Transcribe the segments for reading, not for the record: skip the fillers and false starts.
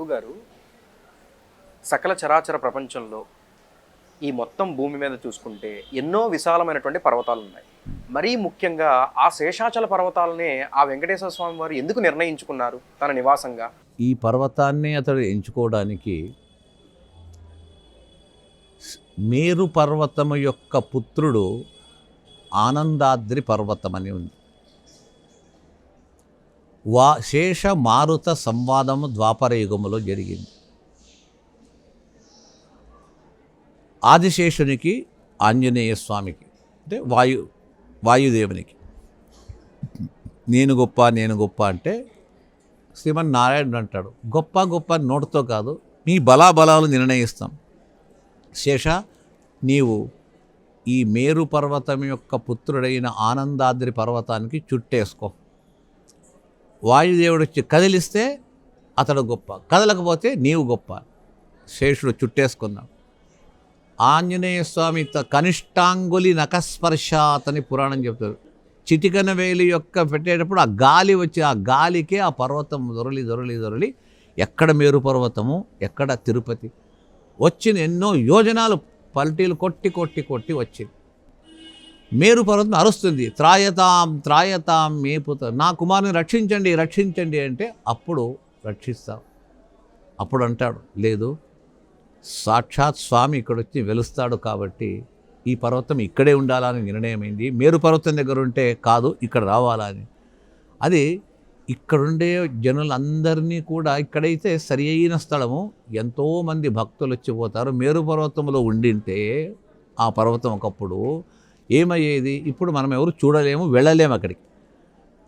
గురువుగారు, సకల చరాచర ప్రపంచంలో ఈ మొత్తం భూమి మీద చూసుకుంటే ఎన్నో విశాలమైనటువంటి పర్వతాలు ఉన్నాయి. మరీ ముఖ్యంగా ఆ శేషాచల పర్వతాలనే ఆ వెంకటేశ్వర స్వామి వారు ఎందుకు నిర్ణయించుకున్నారు తన నివాసంగా? ఈ పర్వతాన్ని అతడు ఎంచుకోవడానికి మేరు పర్వతము యొక్క పుత్రుడు ఆనందాద్రి పర్వతం అని ఉంది. శేష మారుత సంవాదము ద్వాపర యుగములో జరిగింది. ఆదిశేషునికి, ఆంజనేయ స్వామికి, అంటే వాయుదేవునికి నేను గొప్ప అంటే శ్రీమన్నారాయణుడు అంటాడు, గొప్ప గొప్ప నోటితో కాదు, మీ బలాబలాలు నిర్ణయిస్తాం. శేష, నీవు ఈ మేరు పర్వతం యొక్క పుత్రుడైన ఆనందాద్రి పర్వతానికి చుట్టేసుకో. వాయుదేవుడు వచ్చి కదిలిస్తే అతడు గొప్ప, కదలకపోతే నీవు గొప్ప. శేషుడు చుట్టేసుకున్నాడు. ఆంజనేయ స్వామి కనిష్టాంగులి నఖస్పర్శాత్ అని పురాణం చెప్తారు. చిటికన వేలి యొక్క పెట్టేటప్పుడు ఆ గాలి వచ్చి ఆ గాలికే ఆ పర్వతం దొరలి ఎక్కడ మేరు పర్వతము, ఎక్కడ తిరుపతి వచ్చింది. ఎన్నో యోజనాలు పల్టీలు కొట్టి వచ్చింది. మేరు పర్వతం అరుస్తుంది, త్రాయతాం మేపుత, నా కుమారుని రక్షించండి అంటే అప్పుడు రక్షిస్తాం. అప్పుడు అంటాడు, లేదు, సాక్షాత్ స్వామి ఇక్కడ వచ్చి వెలుస్తాడు కాబట్టి ఈ పర్వతం ఇక్కడే ఉండాలని నిర్ణయమైంది. మేరు పర్వతం దగ్గర ఉంటే కాదు, ఇక్కడ రావాలని. అది ఇక్కడుండే జనులందరినీ కూడా, ఇక్కడైతే సరి అయిన స్థలము, ఎంతోమంది భక్తులు వచ్చిపోతారు. మేరు పర్వతంలో ఉండింటే ఆ పర్వతం ఒకప్పుడు ఏమయ్యేది? ఇప్పుడు మనం ఎవరు చూడలేము, వెళ్ళలేము అక్కడికి.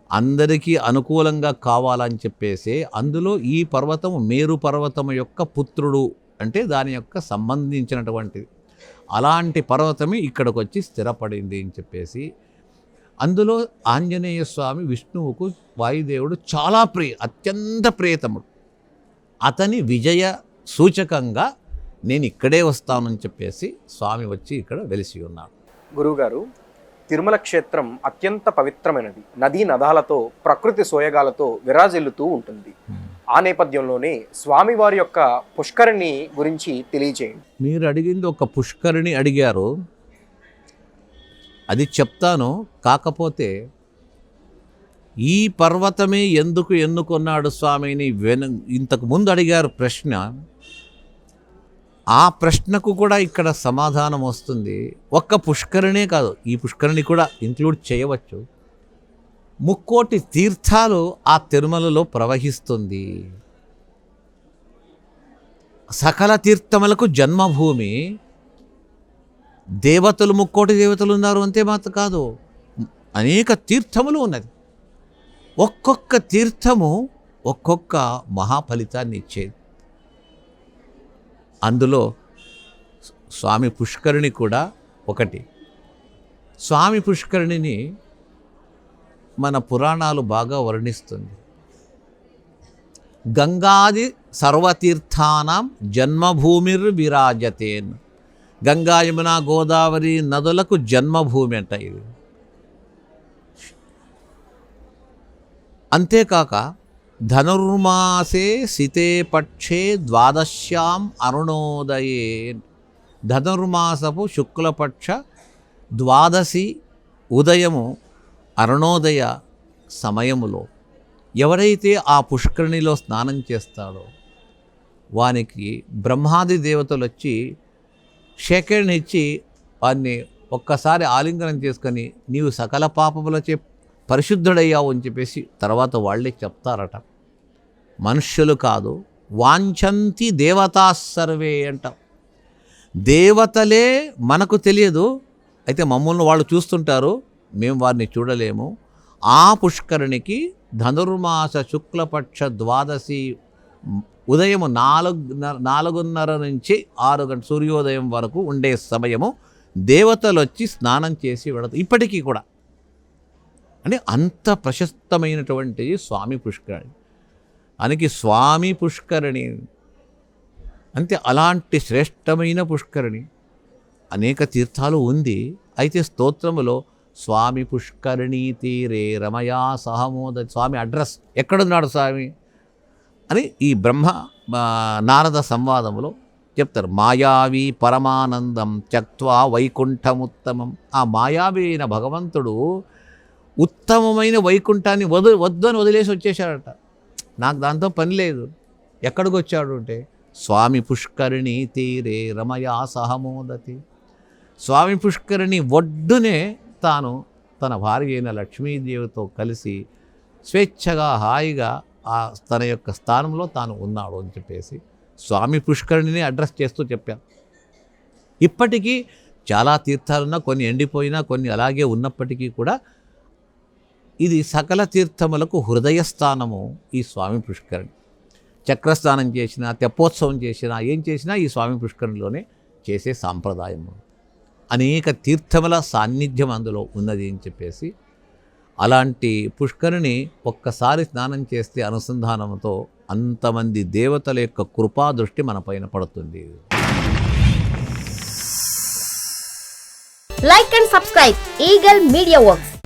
అందరికీ అనుకూలంగా కావాలని చెప్పేసి అందులో ఈ పర్వతము మేరు పర్వతము యొక్క పుత్రుడు, అంటే దాని యొక్క సంబంధించినటువంటిది. అలాంటి పర్వతమే ఇక్కడికి వచ్చి స్థిరపడింది అని చెప్పేసి, అందులో ఆంజనేయ స్వామి విష్ణువుకు వాయుదేవుడు చాలా అత్యంత ప్రియతముడు. అతని విజయ సూచకంగా నేను ఇక్కడే వస్తానని చెప్పేసి స్వామి వచ్చి ఇక్కడ వెలిసి ఉన్నాడు. గురువుగారు, తిరుమల క్షేత్రం అత్యంత పవిత్రమైనది. నదీ నదాలతో, ప్రకృతి సోయగాలతో విరాజిల్లుతూ ఉంటుంది. ఆ నేపథ్యంలోనే స్వామివారి యొక్క పుష్కరిణి గురించి తెలియచేయండి. మీరు అడిగింది ఒక పుష్కరిణి అడిగారు, అది చెప్తాను. కాకపోతే ఈ పర్వతమే ఎందుకు ఎన్నుకున్నాడు స్వామిని ఇంతకు ముందు అడిగారు ప్రశ్న. ఆ ప్రశ్నకు కూడా ఇక్కడ సమాధానం వస్తుంది. ఒక్క పుష్కరిణే కాదు, ఈ పుష్కరిణి కూడా ఇంక్లూడ్ చేయవచ్చు. 3 కోటి తీర్థాలు ఆ తిరుమలలో ప్రవహిస్తుంది. సకల తీర్థములకు జన్మభూమి. దేవతలు 3 కోటి దేవతలు ఉన్నారు, అంతే మాత్రం కాదు, అనేక తీర్థములు ఉన్నది. ఒక్కొక్క తీర్థము ఒక్కొక్క మహాఫలితాన్ని ఇచ్చేది. అందులో స్వామి పుష్కరిణి కూడా ఒకటి. స్వామి పుష్కరిణిని మన పురాణాలు బాగా వర్ణిస్తుంది. గంగాది సర్వతీర్థానాం జన్మభూమిర్ విరాజతేన్. గంగా, యమున, గోదావరి నదులకు జన్మభూమి అంట ఇది. అంతేకాక ధనుర్మాసే సితే పక్షే ద్వాదశ్యాం అరుణోదయే. ధనుర్మాసపు శుక్లపక్ష ద్వాదశి ఉదయము అరుణోదయ సమయములో ఎవరైతే ఆ పుష్కరిణిలో స్నానం చేస్తాడో వానికి బ్రహ్మాది దేవతలు వచ్చి శేఖరణ ఇచ్చి వారిని ఒక్కసారి ఆలింగనం చేసుకొని నీవు సకల పాపములచే పరిశుద్ధుడయ్యావు అని చెప్పేసి తర్వాత వాళ్ళే చెప్తారట. మనుష్యులు కాదు, వాంఛంతి దేవతా సర్వే అంట. దేవతలే మనకు తెలియదు, అయితే మమ్మల్ని వాళ్ళు చూస్తుంటారు, మేము వారిని చూడలేము. ఆ పుష్కరిణికి ధనుర్మాస శుక్లపక్ష ద్వాదశి ఉదయం 4:30 నుంచి 6 గంటల సూర్యోదయం వరకు ఉండే సమయము దేవతలు వచ్చి స్నానం చేసి వెళతారు ఇప్పటికీ కూడా. అంటే అంత ప్రశస్తమైనటువంటిది స్వామి పుష్కరిణి. అందుకే స్వామి పుష్కరిణి అంతే. అలాంటి శ్రేష్టమైన పుష్కరిణి అనేక తీర్థాలు ఉంది. అయితే స్తోత్రములో స్వామి పుష్కరిణీ తీరే రమయా సహమోద. స్వామి అడ్రస్ ఎక్కడున్నాడు? స్వామి అని ఈ నారద సంవాదములో చెప్తారు. మాయావి పరమానందం త్యక్త్వా వైకుంఠముత్తమం. ఆ మాయావి అయిన భగవంతుడు ఉత్తమమైన వైకుంఠాన్ని వద్దని వదిలేసి వచ్చేసాడట. నాకు దాంతో పని లేదు. ఎక్కడికి వచ్చాడు అంటే స్వామి పుష్కరిణి తీరే రమయా సహమోదతి. స్వామి పుష్కరిణి ఒడ్డునే తాను తన భార్య అయిన లక్ష్మీదేవితో కలిసి స్వేచ్ఛగా హాయిగా తన యొక్క స్థానంలో తాను ఉన్నాడు అని చెప్పేసి స్వామి పుష్కరిణిని అడ్రస్ చేస్తూ చెప్పాను. ఇప్పటికీ చాలా తీర్థాలున్నా, కొన్ని ఎండిపోయినా, కొన్ని అలాగే ఉన్నప్పటికీ కూడా ఇది సకల తీర్థములకు హృదయస్థానము ఈ స్వామి పుష్కరిణి. చక్రస్నానం చేసినా, తెప్పోత్సవం చేసినా, ఏం చేసినా ఈ స్వామి పుష్కరిణిలోనే చేసే సాంప్రదాయము. అనేక తీర్థముల సాన్నిధ్యం అందులో ఉన్నది అని చెప్పేసి అలాంటి పుష్కరిణి ఒక్కసారి స్నానం చేస్తే అనుసంధానంతో అంతమంది దేవతల యొక్క కృపా దృష్టి మన పైన పడుతుంది. Like and subscribe Eagle Media Works.